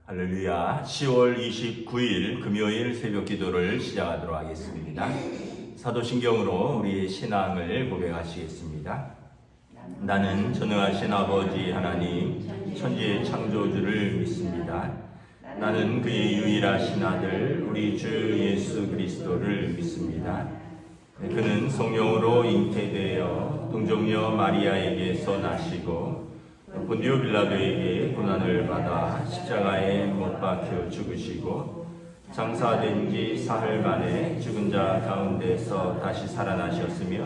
할렐루야. 10월 29일 금요일 새벽 기도를 시작하도록 하겠습니다. 사도신경으로 우리의 신앙을 고백하시겠습니다. 나는 전능하신 아버지 하나님 천지의 창조주를 믿습니다. 나는 그의 유일하신 아들 우리 주 예수 그리스도를 믿습니다. 그는 성령으로 잉태되어 동정녀 마리아에게서 나시고 본디오 빌라도에게 고난을 받아 십자가에 못 박혀 죽으시고 장사된 지 사흘 만에 죽은 자 가운데서 다시 살아나셨으며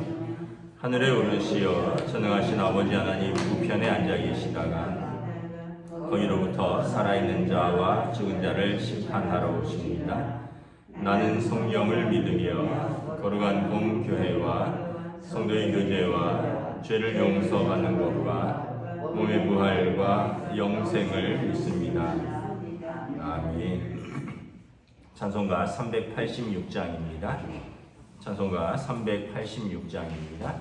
하늘에 오르시어 전능하신 아버지 하나님 우편에 앉아 계시다가 거기로부터 살아있는 자와 죽은 자를 심판하러 오십니다. 나는 성령을 믿으며 거룩한 공교회와 성도의 교제와 죄를 용서받는 것과 몸의 부활과 영생을 믿습니다. 아멘. 찬송가 386장입니다. 찬송가 386장입니다.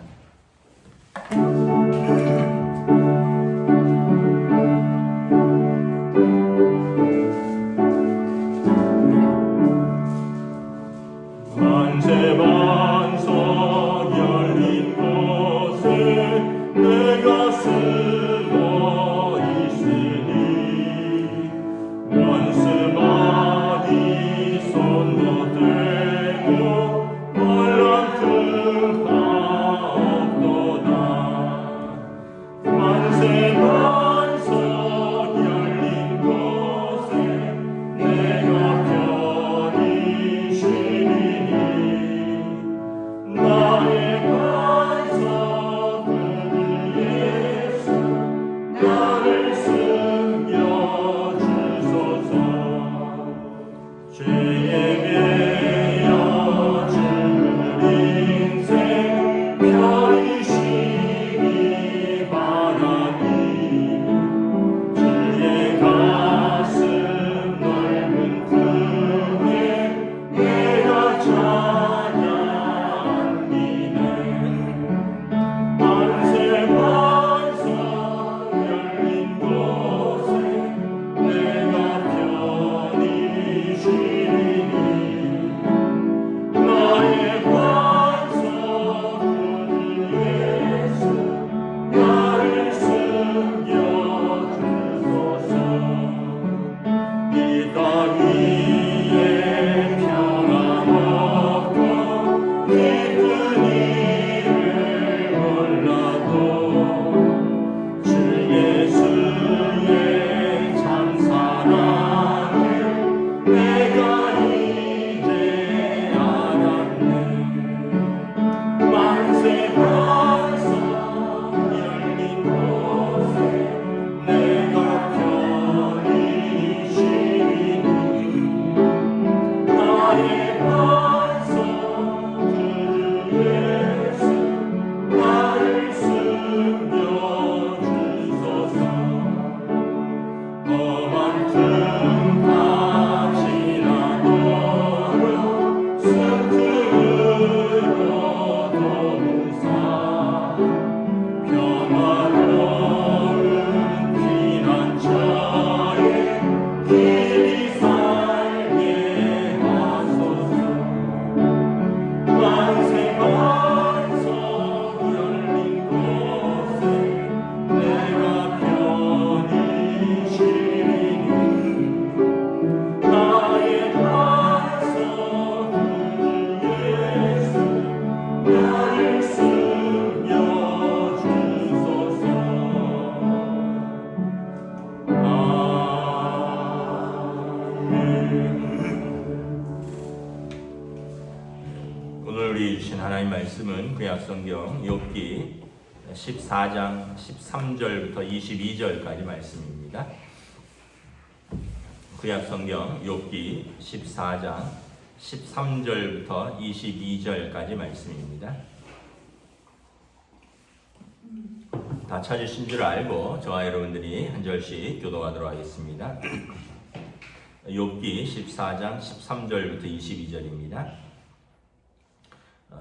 만세만석 열린 곳에 내가 숨어 있으니 원수만이 손 못 대고 얼렁뚱 없도다. 만세만석 열린 곳에 내가 편히 쉬리니 나의 반석 그 예수 나를 숨겨주소서. 죄에 매여 죽을 인생 편히 쉬기 바라니 주의 가슴 넓은 품에 내가 찬양하니네. 만세만석 열린 곳에 내가 편히 쉬리니 나의 반석 그 예수 나를 숨겨주소서. 이 땅 위에 평안 없고 기쁜 일을 몰라도 주 예수의 참 사랑을 내가 이제 알았네. 만세 반석 열린 곳에 내가 편히 쉬리니 나의 반석 그 예수 나를 숨겨주소서. 험한 틈 지나도록 숨틈으로 도무사 평화로운 피난처에 길이 살게 하소서. 만세 반석 열린 곳에 내가 편히 쉬리니 나의 반석 그 예수 나를 숨겨주소서. 오늘 우리 주신 하나님 말씀은 구약성경 욥기 14장 13절부터 22절까지 말씀입니다. 구약성경 욥기 14장 13절부터 22절까지 말씀입니다. 다 찾으신 줄 알고 저와 여러분들이 한 절씩 교독하도록 하겠습니다. 욥기 14장 13절부터 22절입니다.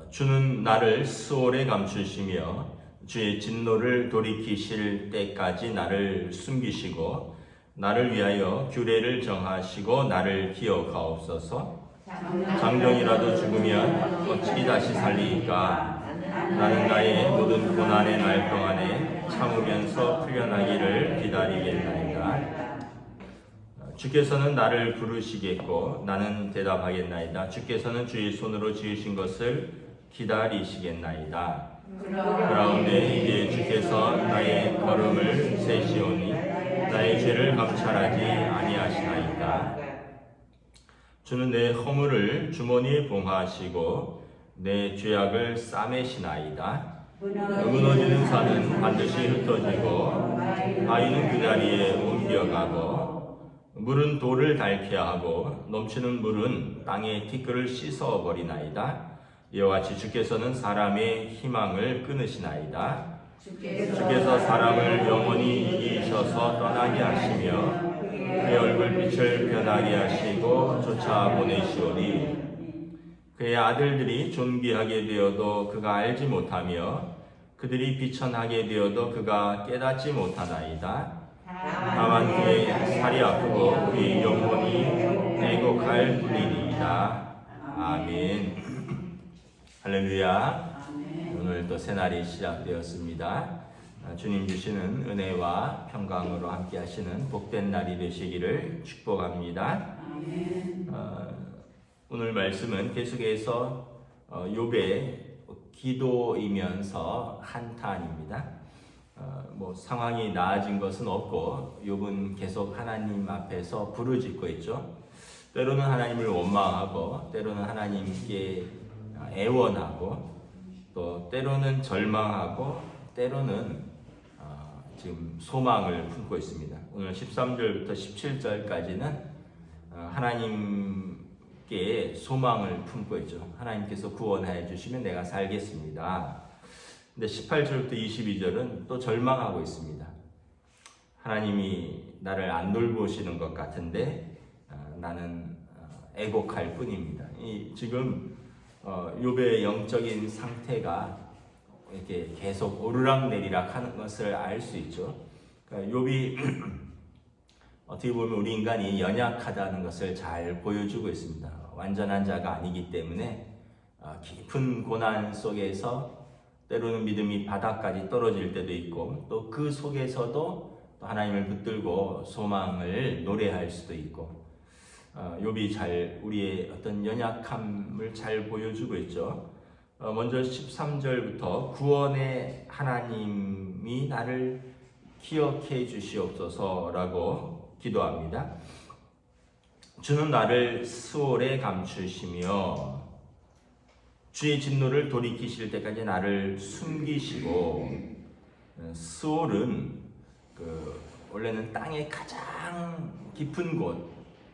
주는 나를 스올에 감추시며 주의 진노를 돌이키실 때까지 나를 숨기시고 나를 위하여 규례를 정하시고 나를 기억하옵소서. 장정이라도 죽으면 어찌 다시 살리이까. 나는 나의 모든 고난의 날 동안에 참으면서 풀려나기를 기다리겠나이다. 주께서는 나를 부르시겠고 나는 대답하겠나이다. 주께서는 주의 손으로 지으신 것을 기다리시겠나이다. 그라운데 이제 주께서 나의 걸음을 세시오니 나의 죄를 감찰하지 아니하시나이다. 주는 내 허물을 주머니에 봉하시고 내 죄악을 싸매시나이다. 무너지는 산은 반드시 흩어지고 바위는 그 자리에 옮겨가고 물은 돌을 닳게 하고 넘치는 물은 땅의 티끌을 씻어버리나이다. 이와 같이 주께서는 사람의 희망을 끊으시나이다. 주께서 사람을 영원히 이기셔서 떠나게 하시며 그의 얼굴빛을 변하게 하시고 쫓아보내시오니 그의 아들들이 존귀하게 되어도 그가 알지 못하며 그들이 비천하게 되어도 그가 깨닫지 못하나이다. 다만 그의 살이 아프고 그의 영혼이 애곡할 뿐이니이다. 아멘. 할렐루야. 오늘 또 새날이 시작되었습니다. 주님 주시는 은혜와 평강으로 함께 하시는 복된 날이 되시기를 축복합니다. 오늘 말씀은 계속해서 욥의 기도이면서 한탄입니다. 뭐 상황이 나아진 것은 없고 욥은 계속 하나님 앞에서 부르짖고 있죠. 때로는 하나님을 원망하고 때로는 하나님께 애원하고 또 때로는 절망하고 때로는 지금 소망을 품고 있습니다. 오늘 13절부터 17절까지는 하나님께 소망을 품고 있죠. 하나님께서 구원해 주시면 내가 살겠습니다. 근데 18절부터 22절은 또 절망하고 있습니다. 하나님이 나를 안 돌보시는 것 같은데 나는 애곡할 뿐입니다. 지금 욥의 영적인 상태가 이렇게 계속 오르락내리락 하는 것을 알 수 있죠. 그러니까 욥이 어떻게 보면 우리 인간이 연약하다는 것을 잘 보여주고 있습니다. 완전한 자가 아니기 때문에 깊은 고난 속에서 때로는 믿음이 바닥까지 떨어질 때도 있고 또 그 속에서도 또 하나님을 붙들고 소망을 노래할 수도 있고 욥이 잘 우리의 어떤 연약함을 잘 보여주고 있죠. 먼저 13절부터 구원의 하나님이 나를 기억해 주시옵소서라고 기도합니다. 주는 나를 스올에 감추시며 주의 진노를 돌이키실 때까지 나를 숨기시고 스올은 원래는 땅의 가장 깊은 곳,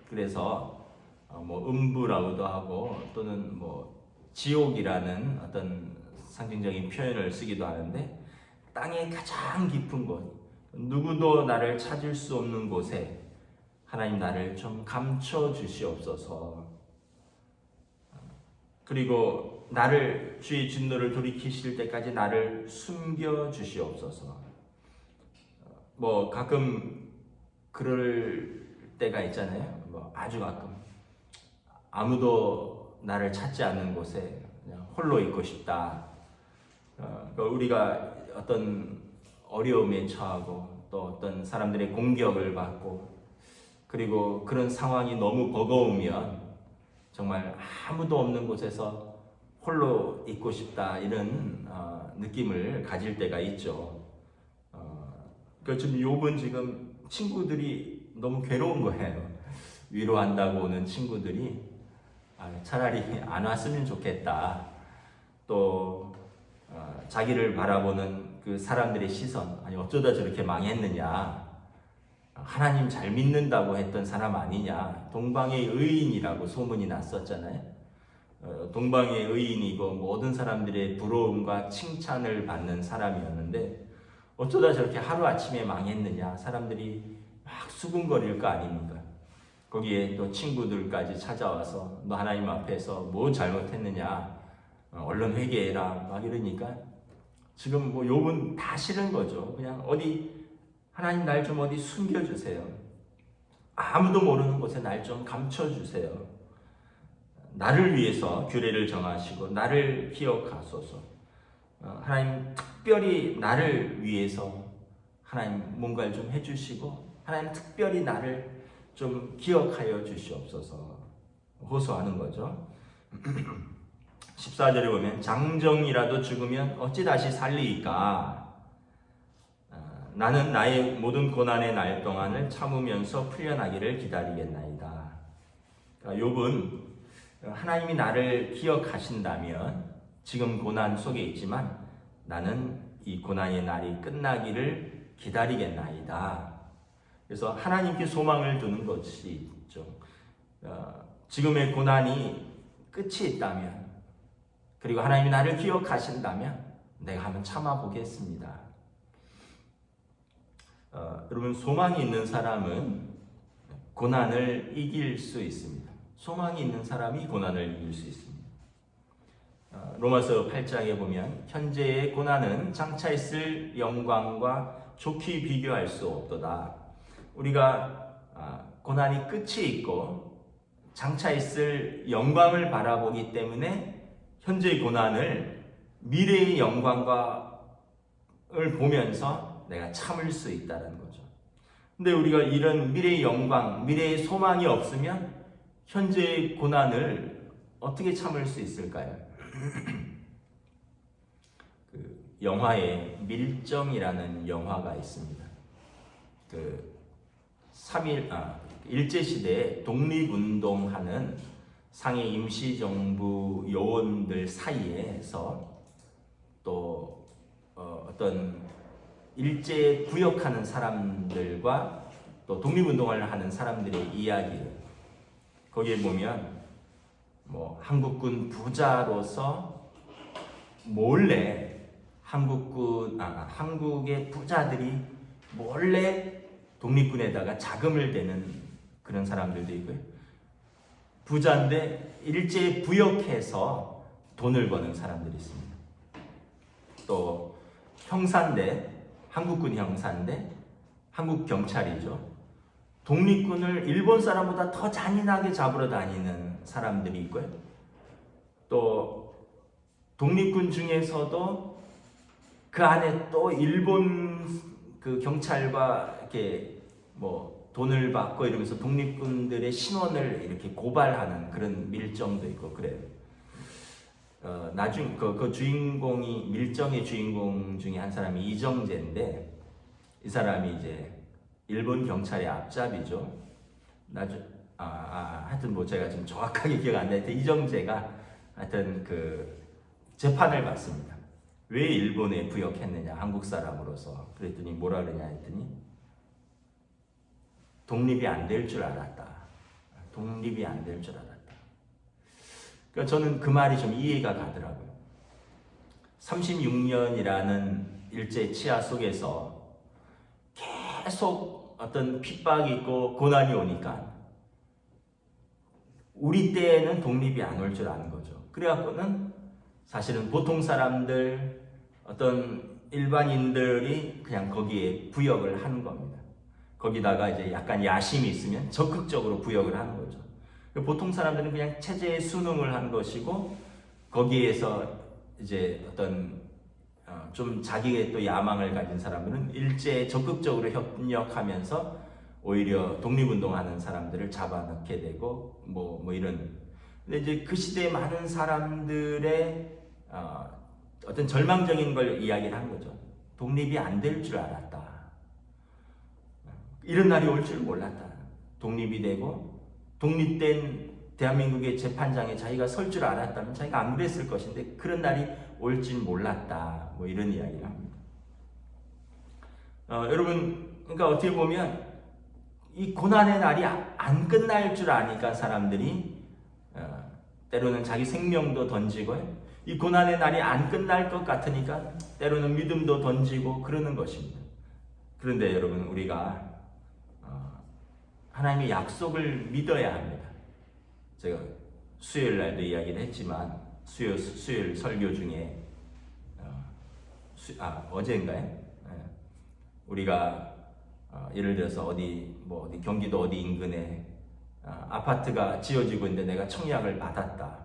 그래서 뭐 음부라고도 하고 또는 뭐 지옥이라는 어떤 상징적인 표현을 쓰기도 하는데 땅의 가장 깊은 곳, 누구도 나를 찾을 수 없는 곳에 하나님 나를 좀 감춰 주시옵소서. 그리고 나를 주의 진노를 돌이키실 때까지 나를 숨겨 주시옵소서. 뭐 가끔 그럴 때가 있잖아요. 뭐 아주 가끔 아무도 나를 찾지 않는 곳에 그냥 홀로 있고 싶다. 우리가 어떤 어려움에 처하고 또 어떤 사람들의 공격을 받고 그리고 그런 상황이 너무 버거우면 정말 아무도 없는 곳에서 홀로 있고 싶다 이런 느낌을 가질 때가 있죠. 지금 욥은 지금 친구들이 너무 괴로운 거예요. 위로한다고 오는 친구들이 차라리 안 왔으면 좋겠다. 또 자기를 바라보는 그 사람들의 시선, 아니 어쩌다 저렇게 망했느냐, 하나님 잘 믿는다고 했던 사람 아니냐, 동방의 의인이라고 소문이 났었잖아요. 동방의 의인이고 모든 사람들의 부러움과 칭찬을 받는 사람이었는데 어쩌다 저렇게 하루아침에 망했느냐, 사람들이 막 수군거릴 거 아닙니까? 거기에 또 친구들까지 찾아와서 너 하나님 앞에서 뭐 잘못했느냐, 얼른 회개해라 막 이러니까 지금 뭐 욥은 다 싫은 거죠. 그냥 어디 하나님 날 좀 어디 숨겨주세요. 아무도 모르는 곳에 날 좀 감춰주세요. 나를 위해서 규례를 정하시고 나를 기억하소서. 하나님 특별히 나를 위해서 하나님 뭔가를 좀 해주시고 하나님 특별히 나를 좀 기억하여 주시옵소서 호소하는 거죠. 14절에 보면 장정이라도 죽으면 어찌 다시 살리이까? 나는 나의 모든 고난의 날 동안을 참으면서 풀려나기를 기다리겠나이다. 욥은 하나님이 나를 기억하신다면 지금 고난 속에 있지만 나는 이 고난의 날이 끝나기를 기다리겠나이다. 그래서 하나님께 소망을 두는 것이 있죠. 지금의 고난이 끝이 있다면 그리고 하나님이 나를 기억하신다면 내가 한번 참아보겠습니다. 여러분 소망이 있는 사람은 고난을 이길 수 있습니다. 소망이 있는 사람이 고난을 이길 수 있습니다. 로마서 8장에 보면 현재의 고난은 장차 있을 영광과 좋게 비교할 수 없도다. 우리가 고난이 끝이 있고 장차 있을 영광을 바라보기 때문에 현재의 고난을 미래의 영광을 보면서 내가 참을 수 있다는 거죠. 근데 우리가 이런 미래의 영광, 미래의 소망이 없으면 현재의 고난을 어떻게 참을 수 있을까요? 그 영화에 밀정이라는 영화가 있습니다. 일제시대에 독립운동하는 상해 임시정부 요원들 사이에서 또 어떤 일제에 구역하는 사람들과 또 독립운동을 하는 사람들의 이야기예요. 거기에 보면 한국군 부자로서 몰래 한국의 부자들이 몰래 독립군에다가 자금을 대는 그런 사람들도 있고요. 부자인데 일제에 부역해서 돈을 버는 사람들이 있습니다. 또 형사인데 한국군 형사인데 한국 경찰이죠. 독립군을 일본 사람보다 더 잔인하게 잡으러 다니는 사람들이 있고요. 또 독립군 중에서도 그 안에 또 일본 그 경찰과 이렇게 돈을 받고 이러면서 독립군들의 신원을 이렇게 고발하는 그런 밀정도 있고 그래요. 나중 그 주인공이 밀정의 주인공 중에 한 사람이 이정재인데 이 사람이 이제 일본 경찰의 앞잡이죠. 하여튼 제가 지금 정확하게 기억 안 나는데 이정재가 하여튼 그 재판을 받습니다. 왜 일본에 부역했느냐 한국 사람으로서 그랬더니 뭐라 그러냐 했더니 독립이 안 될 줄 알았다. 독립이 안 될 줄 알았다. 그러니까 저는 그 말이 좀 이해가 가더라고요. 36년이라는 일제 치하 속에서 계속 어떤 핍박이 있고 고난이 오니까 우리 때에는 독립이 안 올 줄 아는 거죠. 그래갖고는 사실은 보통 사람들 어떤 일반인들이 그냥 거기에 부역을 하는 겁니다. 거기다가 이제 약간 야심이 있으면 적극적으로 부역을 하는 거죠. 보통 사람들은 그냥 체제에 순응을 한 것이고 거기에서 이제 어떤 좀 자기의 또 야망을 가진 사람들은 일제에 적극적으로 협력하면서 오히려 독립운동하는 사람들을 잡아넣게 되고 이런. 근데 이제 그 시대에 많은 사람들의 어떤 절망적인 걸 이야기를 한 거죠. 독립이 안 될 줄 알았다. 이런 날이 올 줄 몰랐다. 독립이 되고 독립된 대한민국의 재판장에 자기가 설 줄 알았다면 자기가 안 그랬을 것인데 그런 날이 올 줄 몰랐다. 이런 이야기를 합니다. 여러분, 그러니까 어떻게 보면 이 고난의 날이 안 끝날 줄 아니까 사람들이 때로는 자기 생명도 던지고 이 고난의 날이 안 끝날 것 같으니까 때로는 믿음도 던지고 그러는 것입니다. 그런데 여러분 우리가 하나님의 약속을 믿어야 합니다. 제가 수요일 날도 이야기를 했지만 수요일 설교 중에 어제인가요? 우리가 예를 들어서 어디 경기도 어디 인근에 아파트가 지어지고 있는데 내가 청약을 받았다.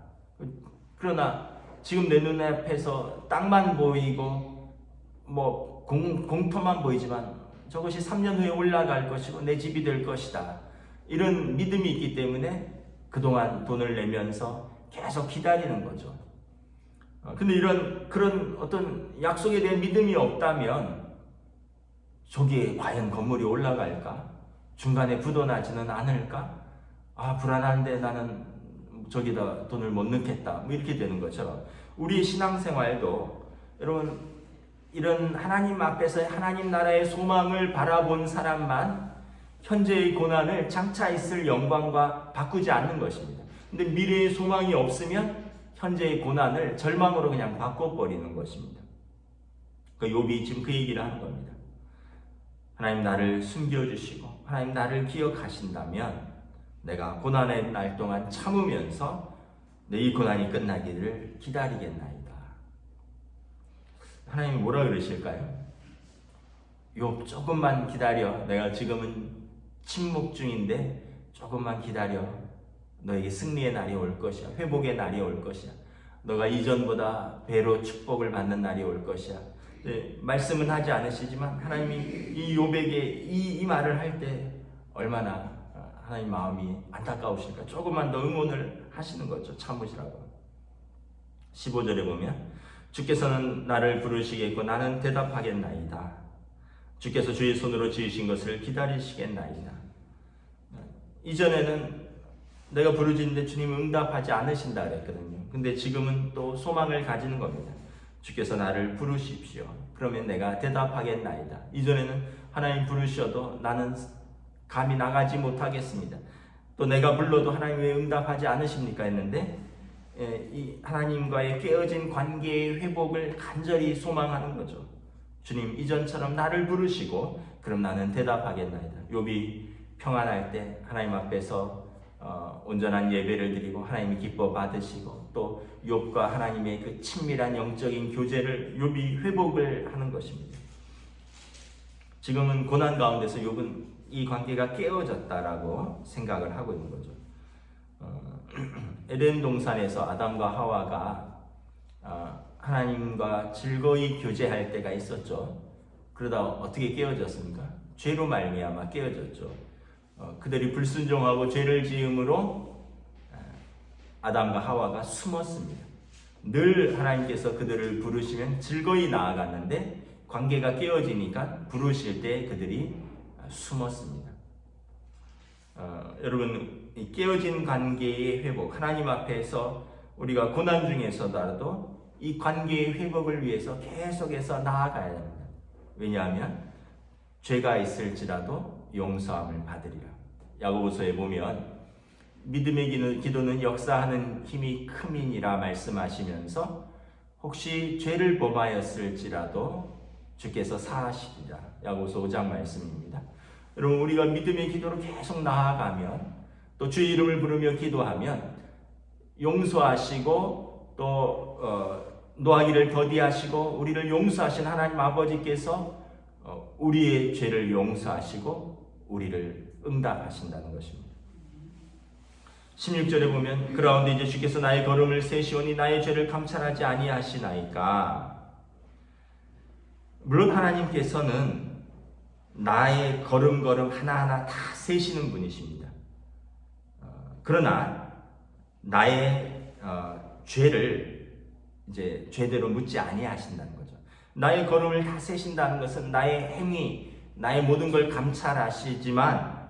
그러나 지금 내 눈앞에서 땅만 보이고 공터만 보이지만 저것이 3년 후에 올라갈 것이고 내 집이 될 것이다. 이런 믿음이 있기 때문에 그동안 돈을 내면서 계속 기다리는 거죠. 근데 그런 어떤 약속에 대한 믿음이 없다면 저기에 과연 건물이 올라갈까? 중간에 부도나지는 않을까? 불안한데 나는 저기다 돈을 못 넣겠다. 이렇게 되는 것처럼 우리의 신앙생활도 여러분 이런 하나님 앞에서 하나님 나라의 소망을 바라본 사람만 현재의 고난을 장차 있을 영광과 바꾸지 않는 것입니다. 근데 미래의 소망이 없으면 현재의 고난을 절망으로 그냥 바꿔버리는 것입니다. 욥이 지금 그 얘기를 하는 겁니다. 하나님 나를 숨겨주시고 하나님 나를 기억하신다면 내가 고난의 날 동안 참으면서 이 고난이 끝나기를 기다리겠나이다. 하나님이 뭐라 그러실까요? 욥 조금만 기다려. 내가 지금은 침묵 중인데 조금만 기다려. 너에게 승리의 날이 올 것이야. 회복의 날이 올 것이야. 너가 이전보다 배로 축복을 받는 날이 올 것이야. 말씀은 하지 않으시지만 하나님이 이 욥에게 이 말을 할 때 얼마나 하나님 마음이 안타까우실까. 조금만 더 응원을 하시는 거죠. 참으시라고. 15절에 보면 주께서는 나를 부르시겠고 나는 대답하겠나이다. 주께서 주의 손으로 지으신 것을 기다리시겠나이다. 이전에는 내가 부르짖는데 주님은 응답하지 않으신다 그랬거든요. 근데 지금은 또 소망을 가지는 겁니다. 주께서 나를 부르십시오. 그러면 내가 대답하겠나이다. 이전에는 하나님 부르셔도 나는 감히 나가지 못하겠습니다. 또 내가 불러도 하나님 왜 응답하지 않으십니까 했는데 이 하나님과의 깨어진 관계의 회복을 간절히 소망하는 거죠. 주님 이전처럼 나를 부르시고 그럼 나는 대답하겠나이다. 욥이 평안할 때 하나님 앞에서 온전한 예배를 드리고 하나님이 기뻐 받으시고 또 욥과 하나님의 그 친밀한 영적인 교제를 욥이 회복을 하는 것입니다. 지금은 고난 가운데서 욥은 이 관계가 깨어졌다라고 생각을 하고 있는 거죠. 에덴 동산에서 아담과 하와가 하나님과 즐거이 교제할 때가 있었죠. 그러다 어떻게 깨어졌습니까? 죄로 말미암아 깨어졌죠. 그들이 불순종하고 죄를 지음으로 아담과 하와가 숨었습니다. 늘 하나님께서 그들을 부르시면 즐거이 나아갔는데 관계가 깨어지니까 부르실 때 그들이 숨었습니다. 여러분 이 깨어진 관계의 회복, 하나님 앞에서 우리가 고난 중에서라도 이 관계의 회복을 위해서 계속해서 나아가야 합니다. 왜냐하면 죄가 있을지라도 용서함을 받으리라. 야고보서에 보면 믿음의 기도는 역사하는 힘이 큼이니라 말씀하시면서 혹시 죄를 범하였을지라도 주께서 사하시리라. 야고보서 5장 말씀입니다. 여러분 우리가 믿음의 기도로 계속 나아가면 또 주의 이름을 부르며 기도하면 용서하시고 또 노하기를 더디하시고 우리를 용서하신 하나님 아버지께서 우리의 죄를 용서하시고 우리를 응답하신다는 것입니다. 16절에 보면 그라운데 이제 주께서 나의 걸음을 세시오니 나의 죄를 감찰하지 아니하시나이까. 물론 하나님께서는 나의 걸음걸음 하나하나 다 세시는 분이십니다. 그러나 나의 죄를 이제 죄대로 묻지 아니하신다는 거죠. 나의 걸음을 다 세신다는 것은 나의 행위, 나의 모든 걸 감찰하시지만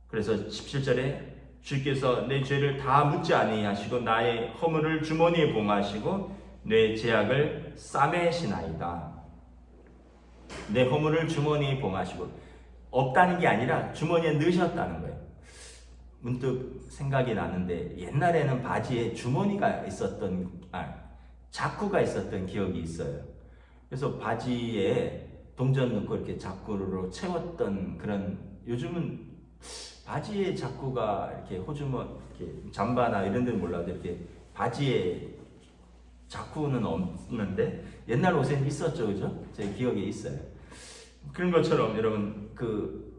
그래서 17절에 주께서 내 죄를 다 묻지 아니하시고 나의 허물을 주머니에 봉하시고 내 죄악을 싸매시나이다. 내 허물을 주머니에 봉하시고 없다는 게 아니라 주머니에 넣으셨다는 거예요. 문득 생각이 나는데 옛날에는 바지에 주머니가 있었던 자쿠가 있었던 기억이 있어요. 그래서 바지에 동전 넣고 이렇게 자쿠로 채웠던 그런, 요즘은 바지에 자쿠가 이렇게 호주머 이렇게 잠바나 이런 데는 몰라도 이렇게 바지에 자쿠는 없는데 옛날 옷에는 있었죠, 그죠? 제 기억에 있어요. 그런 것처럼 여러분 그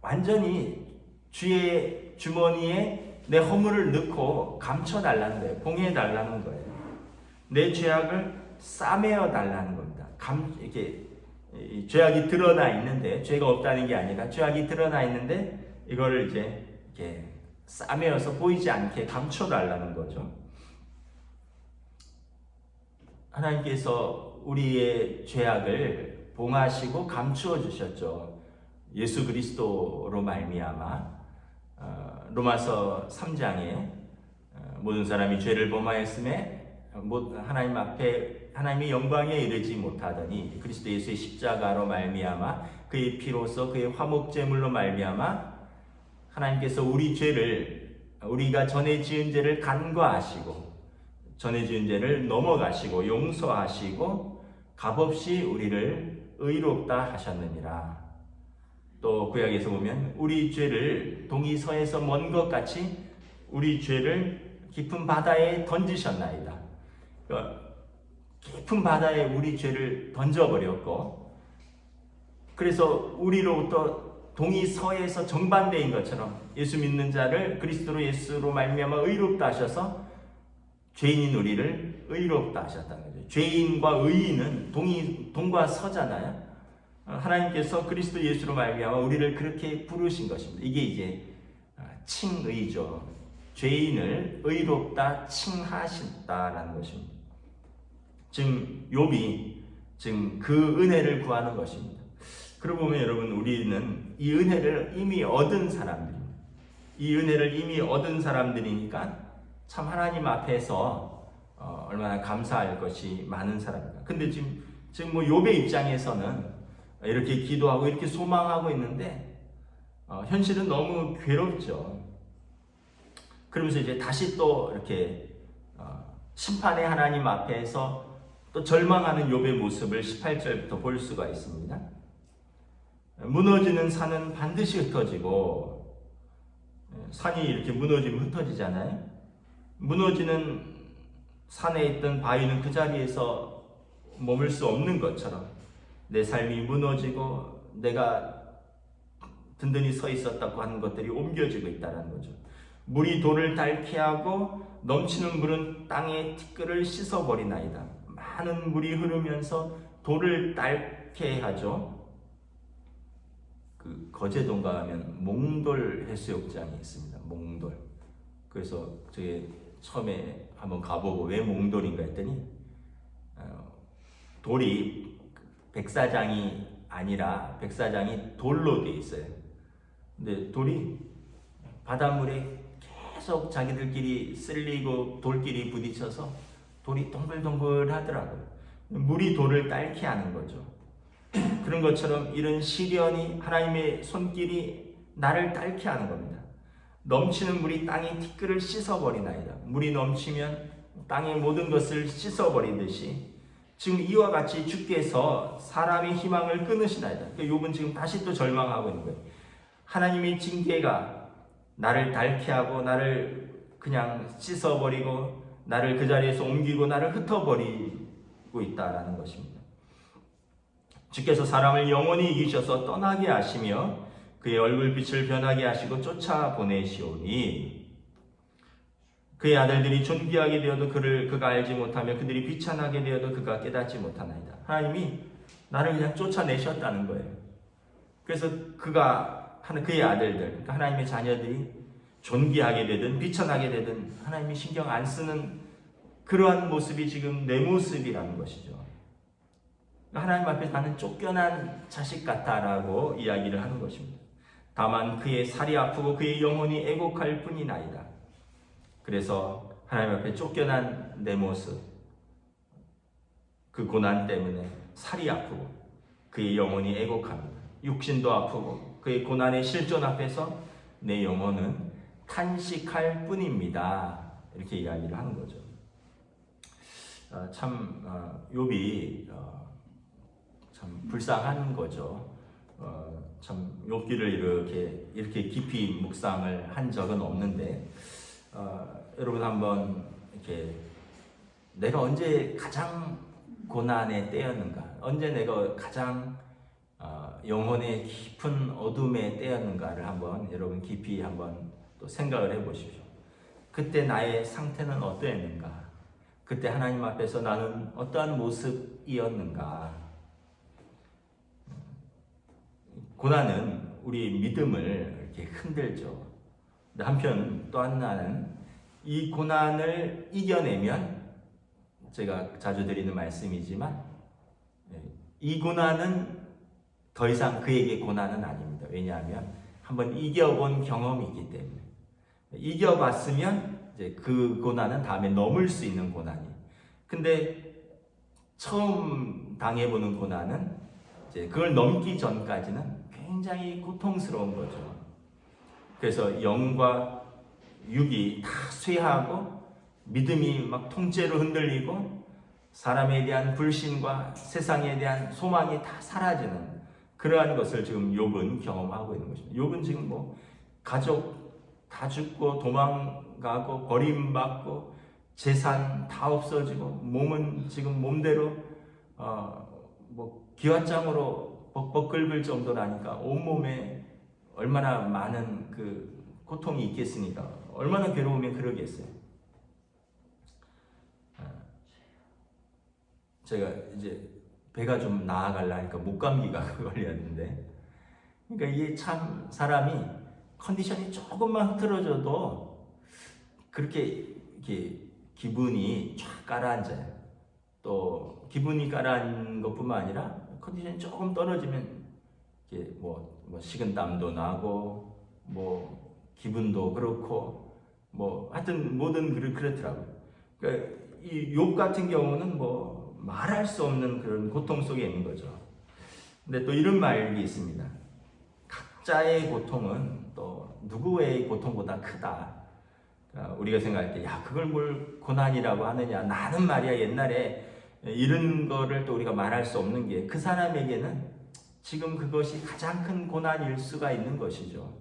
완전히 주의 주머니에 내 허물을 넣고 감춰달라는 거예요. 봉해달라는 거예요. 내 죄악을 싸매어 달라는 겁니다. 이렇게 죄악이 드러나 있는데, 죄가 없다는 게 아니라 죄악이 드러나 있는데 이거를 이제 이렇게 싸매어서 보이지 않게 감춰달라는 거죠. 하나님께서 우리의 죄악을 봉하시고 감추어 주셨죠. 예수 그리스도로 말미암아 로마서 3장에 모든 사람이 죄를 범하였음에 하나님 앞에 하나님의 영광에 이르지 못하더니 그리스도 예수의 십자가로 말미암아 그의 피로써 그의 화목 제물로 말미암아 하나님께서 우리 죄를, 우리가 전에 지은 죄를 간과하시고 전에 지은 죄를 넘어가시고 용서하시고 값없이 우리를 의롭다 하셨느니라. 또 구약에서 보면 우리 죄를 동이 서에서 먼 것 같이 우리 죄를 깊은 바다에 던지셨나이다. 깊은 바다에 우리 죄를 던져버렸고, 그래서 우리로부터 동이 서에서 정반대인 것처럼 예수 믿는 자를 그리스도로 예수로 말미암아 의롭다 하셔서 죄인인 우리를 의롭다 하셨다는 거죠. 죄인과 의인은 동과 서잖아요. 하나님께서 그리스도 예수로 말미암아 우리를 그렇게 부르신 것입니다. 이게 이제 칭의죠. 죄인을 의롭다 칭하신다라는 것입니다. 지금 욥이 지금 그 은혜를 구하는 것입니다. 그러고 보면 여러분, 우리는 이 은혜를 이미 얻은 사람들입니다. 이 은혜를 이미 얻은 사람들이니까 참 하나님 앞에서 얼마나 감사할 것이 많은 사람입니다. 근데 지금 뭐 욥의 입장에서는 이렇게 기도하고 이렇게 소망하고 있는데 현실은 너무 괴롭죠. 그러면서 이제 다시 또 이렇게 심판의 하나님 앞에서 또 절망하는 욥의 모습을 18절부터 볼 수가 있습니다. 무너지는 산은 반드시 흩어지고, 산이 이렇게 무너지면 흩어지잖아요. 무너지는 산에 있던 바위는 그 자리에서 머물 수 없는 것처럼 내 삶이 무너지고 내가 든든히 서 있었다고 하는 것들이 옮겨지고 있다는 거죠. 물이 돌을 닳게 하고 넘치는 물은 땅의 티끌을 씻어버리나이다. 많은 물이 흐르면서 돌을 닳게 하죠. 그 거제동 가면 몽돌 해수욕장이 있습니다. 몽돌. 그래서 저게 처음에 한번 가보고 왜 몽돌인가 했더니 돌이 백사장이 아니라 백사장이 돌로 돼 있어요. 근데 돌이 바닷물에 계속 자기들끼리 쓸리고 돌끼리 부딪혀서 돌이 동글동글 하더라고요. 물이 돌을 닳게 하는 거죠. 그런 것처럼 이런 시련이 하나님의 손길이 나를 닳게 하는 겁니다. 넘치는 물이 땅의 티끌을 씻어버리나이다. 물이 넘치면 땅의 모든 것을 씻어버리듯이 지금 이와 같이 주께서 사람의 희망을 끊으시나이다. 욥은 지금 다시 또 절망하고 있는 거예요. 하나님의 징계가 나를 닳게 하고 나를 그냥 씻어버리고 나를 그 자리에서 옮기고 나를 흩어버리고 있다라는 것입니다. 주께서 사람을 영원히 이기셔서 떠나게 하시며 그의 얼굴빛을 변하게 하시고 쫓아보내시오니 그의 아들들이 존귀하게 되어도 그가 알지 못하며 그들이 비천하게 되어도 그가 깨닫지 못하나이다. 하나님이 나를 그냥 쫓아내셨다는 거예요. 그래서 그의 아들들, 그러니까 하나님의 자녀들이 존귀하게 되든 비천하게 되든 하나님이 신경 안 쓰는 그러한 모습이 지금 내 모습이라는 것이죠. 하나님 앞에 나는 쫓겨난 자식 같다라고 이야기를 하는 것입니다. 다만 그의 살이 아프고 그의 영혼이 애곡할 뿐이나이다. 그래서 하나님 앞에 쫓겨난 내 모습, 그 고난 때문에 살이 아프고 그의 영혼이 애곡합니다. 육신도 아프고 그의 고난의 실존 앞에서 내 영혼은 탄식할 뿐입니다. 이렇게 이야기를 하는 거죠. 참 욥이 참 불쌍한 거죠. 참 욥기를 이렇게 깊이 묵상을 한 적은 없는데 여러분 한번 이렇게 내가 언제 가장 고난의 때였는가? 언제 내가 가장 영혼의 깊은 어둠의 때였는가를 한번 여러분 깊이 한번 또 생각을 해보십시오. 그때 나의 상태는 어떠했는가? 그때 하나님 앞에서 나는 어떠한 모습이었는가? 고난은 우리 믿음을 이렇게 흔들죠. 한편 또 하나는 이 고난을 이겨내면, 제가 자주 드리는 말씀이지만, 이 고난은 더 이상 그에게 고난은 아닙니다. 왜냐하면 한번 이겨본 경험이 있기 때문에. 이겨봤으면 이제 그 고난은 다음에 넘을 수 있는 고난이. 근데 처음 당해보는 고난은 이제 그걸 넘기 전까지는 굉장히 고통스러운 거죠. 그래서 영과 육이 다 쇠하고 믿음이 막 통째로 흔들리고 사람에 대한 불신과 세상에 대한 소망이 다 사라지는 그러한 것을 지금 욥은 경험하고 있는 것입니다. 욥은 지금 뭐 가족 다 죽고 도망가고 버림받고 재산 다 없어지고 몸은 지금 몸대로 뭐 기왓장으로 벅벅 긁을 정도라니까 온몸에 얼마나 많은 그 고통이 있겠습니까? 얼마나 괴로우면 그러겠어요. 제가 이제 배가 좀 나아가려니까 목감기가 걸렸는데, 그러니까 이게 참 사람이 컨디션이 조금만 흐트러져도 그렇게 이렇게 기분이 쫙 가라앉아요. 또 기분이 가라앉은 것뿐만 아니라 컨디션이 조금 떨어지면 이게 뭐 식은땀도 나고 뭐 기분도 그렇고 뭐 하여튼 뭐든 그렇더라고요. 그러니까 이 욥 같은 경우는 뭐 말할 수 없는 그런 고통 속에 있는 거죠. 근데 또 이런 말이 있습니다. 각자의 고통은 또 누구의 고통보다 크다. 우리가 생각할 때, 야, 그걸 뭘 고난이라고 하느냐. 나는 말이야, 옛날에 이런 거를 또 우리가 말할 수 없는 게 그 사람에게는 지금 그것이 가장 큰 고난일 수가 있는 것이죠.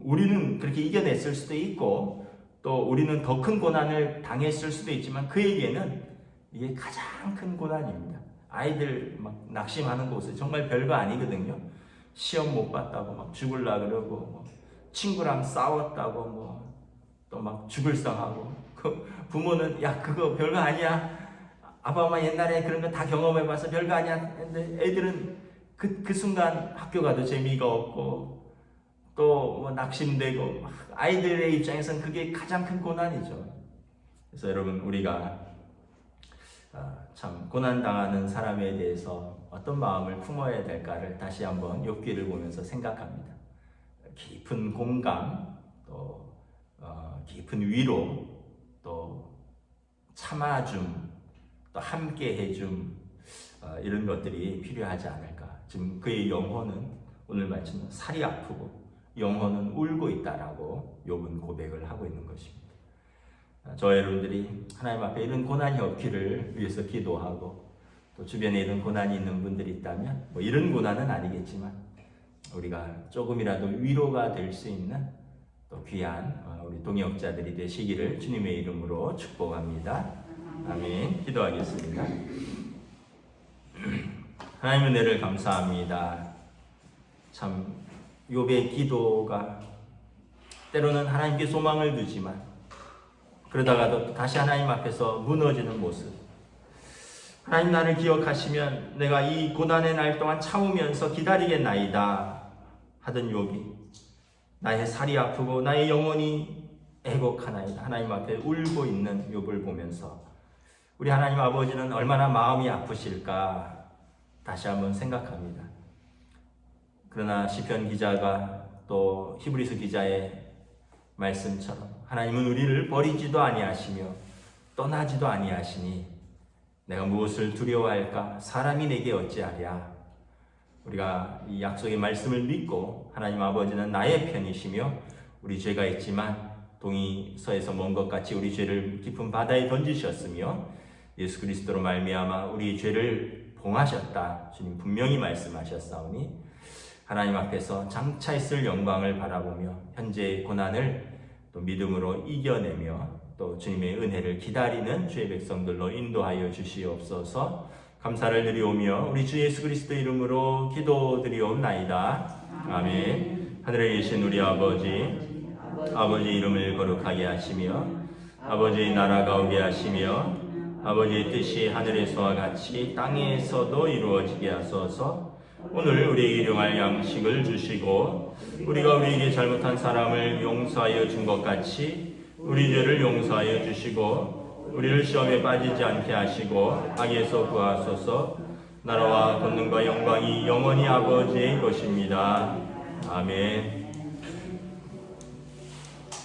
우리는 그렇게 이겨냈을 수도 있고, 또 우리는 더 큰 고난을 당했을 수도 있지만, 그에게는 이게 가장 큰 고난입니다. 아이들 막 낙심하는 곳은 정말 별거 아니거든요. 시험 못 봤다고 막 죽을라 그러고, 뭐 친구랑 싸웠다고 뭐 또 막 죽을상하고, 그 부모는 야 그거 별거 아니야. 아빠 엄마 옛날에 그런 거 다 경험해봐서 별거 아니야. 근데 애들은 그 순간 학교 가도 재미가 없고 또 뭐 낙심되고, 아이들의 입장에서는 그게 가장 큰 고난이죠. 그래서 여러분, 우리가 참 고난당하는 사람에 대해서 어떤 마음을 품어야 될까를 다시 한번 욥기를 보면서 생각합니다. 깊은 공감, 또 깊은 위로, 또 참아줌, 또 함께 해줌, 이런 것들이 필요하지 않을까. 지금 그의 영혼은 오늘 말씀은 살이 아프고 영혼은 울고 있다라고 욥은 고백을 하고 있는 것입니다. 저와 여러분들이 하나님 앞에 이런 고난이 없기를 위해서 기도하고, 또 주변에 이런 고난이 있는 분들이 있다면, 뭐 이런 고난은 아니겠지만 우리가 조금이라도 위로가 될 수 있는 또 귀한 우리 동역자들이 되시기를 주님의 이름으로 축복합니다. 아멘. 기도하겠습니다. 하나님 은혜를 감사합니다. 참 욥의 기도가 때로는 하나님께 소망을 두지만 그러다가도 다시 하나님 앞에서 무너지는 모습. 하나님, 나를 기억하시면 내가 이 고난의 날 동안 참으면서 기다리겠나이다 하던 욥이 나의 살이 아프고 나의 영혼이 애곡하나이다 하나님 앞에 울고 있는 욥을 보면서 우리 하나님 아버지는 얼마나 마음이 아프실까 다시 한번 생각합니다. 그러나 시편 기자가 또 히브리서 기자의 말씀처럼 하나님은 우리를 버리지도 아니하시며 떠나지도 아니하시니 내가 무엇을 두려워할까? 사람이 내게 어찌하랴? 우리가 이 약속의 말씀을 믿고 하나님 아버지는 나의 편이시며 우리 죄가 있지만 동이 서에서 먼 것 같이 우리 죄를 깊은 바다에 던지셨으며 예수 그리스도로 말미암아 우리 죄를 봉하셨다. 주님 분명히 말씀하셨사오니 하나님 앞에서 장차 있을 영광을 바라보며 현재의 고난을 또 믿음으로 이겨내며 또 주님의 은혜를 기다리는 주의 백성들로 인도하여 주시옵소서. 감사를 드리오며 우리 주 예수 그리스도 이름으로 기도드리옵나이다. 아멘. 하늘에 계신 우리 아버지 이름을 거룩하게 하시며 아버지의 나라가 오게 하시며 아버지의 뜻이 하늘에서와 같이 땅에서도 이루어지게 하소서. 오늘 우리에게 일용할 양식을 주시고 우리가 우리에게 잘못한 사람을 용서하여 준 것 같이 우리 죄를 용서하여 주시고 우리를 시험에 빠지지 않게 하시고 악에서 구하소서. 나라와 권능과 영광이 영원히 아버지의 것입니다. 아멘.